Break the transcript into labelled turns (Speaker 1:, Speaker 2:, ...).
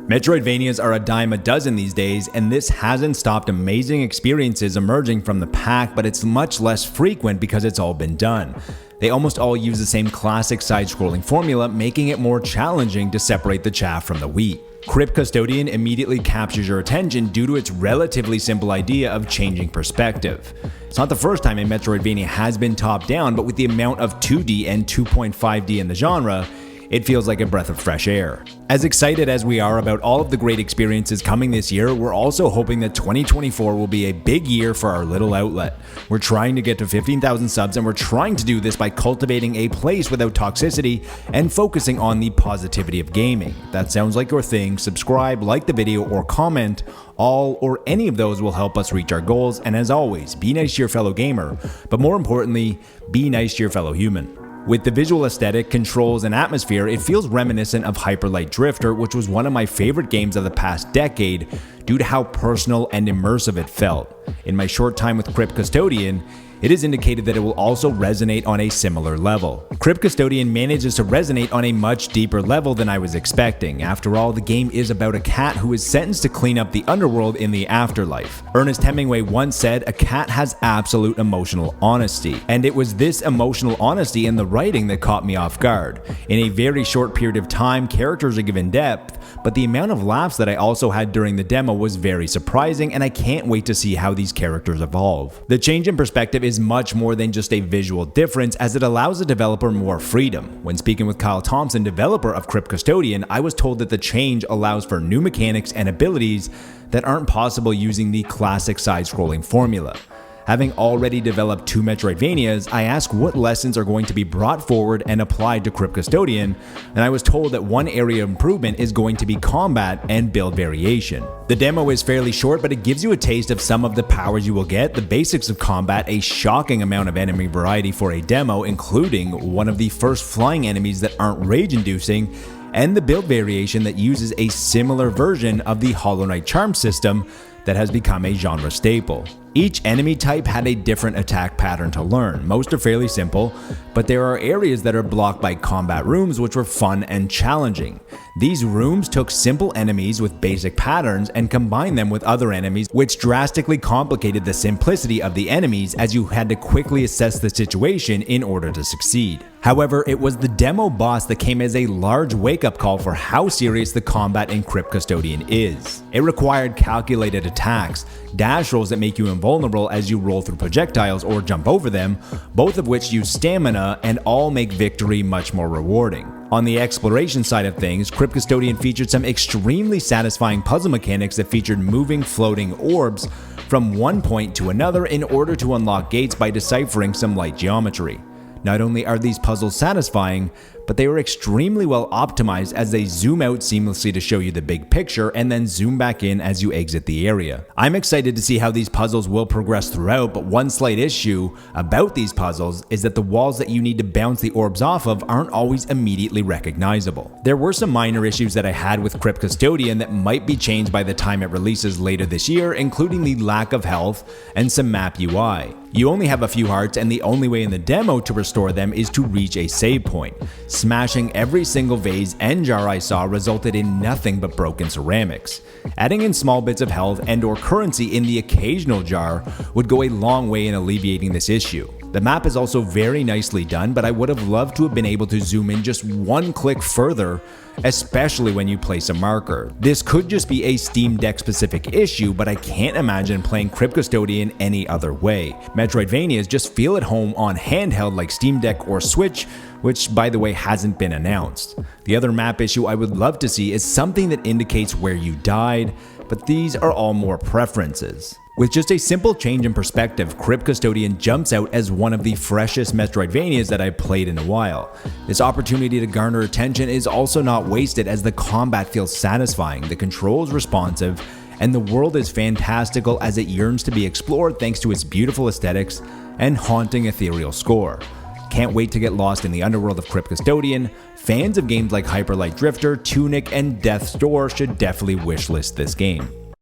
Speaker 1: Metroidvanias are a dime a dozen these days, and this hasn't stopped amazing experiences emerging from the pack, but it's much less frequent because it's all been done. They almost all use the same classic side-scrolling formula, making it more challenging to separate the chaff from the wheat. Crypt Custodian immediately captures your attention due to its relatively simple idea of changing perspective. It's not the first time a Metroidvania has been top-down, but with the amount of 2D and 2.5D in the genre, it feels like a breath of fresh air. As excited as we are about all of the great experiences coming this year, we're also hoping that 2024 will be a big year for our little outlet. We're trying to get to 15,000 subs, and we're trying to do this by cultivating a place without toxicity and focusing on the positivity of gaming. If that sounds like your thing, subscribe, like the video, or comment. All or any of those will help us reach our goals, and as always, be nice to your fellow gamer, but more importantly, be nice to your fellow human. With the visual aesthetic, controls, and atmosphere, it feels reminiscent of Hyper Light Drifter, which was one of my favorite games of the past decade due to how personal and immersive it felt. In my short time with Crypt Custodian, it is indicated that it will also resonate on a similar level. Crypt Custodian manages to resonate on a much deeper level than I was expecting. After all, the game is about a cat who is sentenced to clean up the underworld in the afterlife. Ernest Hemingway once said, "A cat has absolute emotional honesty." And it was this emotional honesty in the writing that caught me off guard. In a very short period of time, characters are given depth, but the amount of laughs that I also had during the demo was very surprising, and I can't wait to see how these characters evolve. The change in perspective is much more than just a visual difference, as it allows the developer more freedom. When speaking with Kyle Thompson, developer of Crypt Custodian, I was told that the change allows for new mechanics and abilities that aren't possible using the classic side-scrolling formula. Having already developed 2 Metroidvanias, I asked what lessons are going to be brought forward and applied to Crypt Custodian, and I was told that one area of improvement is going to be combat and build variation. The demo is fairly short, but it gives you a taste of some of the powers you will get, the basics of combat, a shocking amount of enemy variety for a demo, including one of the first flying enemies that aren't rage-inducing, and the build variation that uses a similar version of the Hollow Knight charm system that has become a genre staple. Each enemy type had a different attack pattern to learn. Most are fairly simple, but there are areas that are blocked by combat rooms which were fun and challenging. These rooms took simple enemies with basic patterns and combined them with other enemies, which drastically complicated the simplicity of the enemies, as you had to quickly assess the situation in order to succeed. However, it was the demo boss that came as a large wake-up call for how serious the combat in Crypt Custodian is. It required calculated attacks, dash rolls that make you invulnerable as you roll through projectiles or jump over them, both of which use stamina and all make victory much more rewarding. On the exploration side of things, Crypt Custodian featured some extremely satisfying puzzle mechanics that featured moving, floating orbs from one point to another in order to unlock gates by deciphering some light geometry. Not only are these puzzles satisfying, but they are extremely well optimized as they zoom out seamlessly to show you the big picture and then zoom back in as you exit the area. I'm excited to see how these puzzles will progress throughout, but one slight issue about these puzzles is that the walls that you need to bounce the orbs off of aren't always immediately recognizable. There were some minor issues that I had with Crypt Custodian that might be changed by the time it releases later this year, including the lack of health and some map UI. You only have a few hearts, and the only way in the demo to restore them is to reach a save point. Smashing every single vase and jar I saw resulted in nothing but broken ceramics. Adding in small bits of health and or currency in the occasional jar would go a long way in alleviating this issue. The map is also very nicely done, but I would have loved to have been able to zoom in just one click further, especially when you place a marker. This could just be a Steam Deck specific issue, but I can't imagine playing Crypt Custodian any other way. Metroidvanias just feel at home on handheld like Steam Deck or Switch, which by the way hasn't been announced. The other map issue I would love to see is something that indicates where you died, but these are all more preferences. With just a simple change in perspective, Crypt Custodian jumps out as one of the freshest Metroidvanias that I've played in a while. This opportunity to garner attention is also not wasted, as the combat feels satisfying, the controls responsive, and the world is fantastical as it yearns to be explored thanks to its beautiful aesthetics and haunting ethereal score. Can't wait to get lost in the underworld of Crypt Custodian. Fans of games like Hyper Light Drifter, Tunic, and Death's Door should definitely wishlist this game.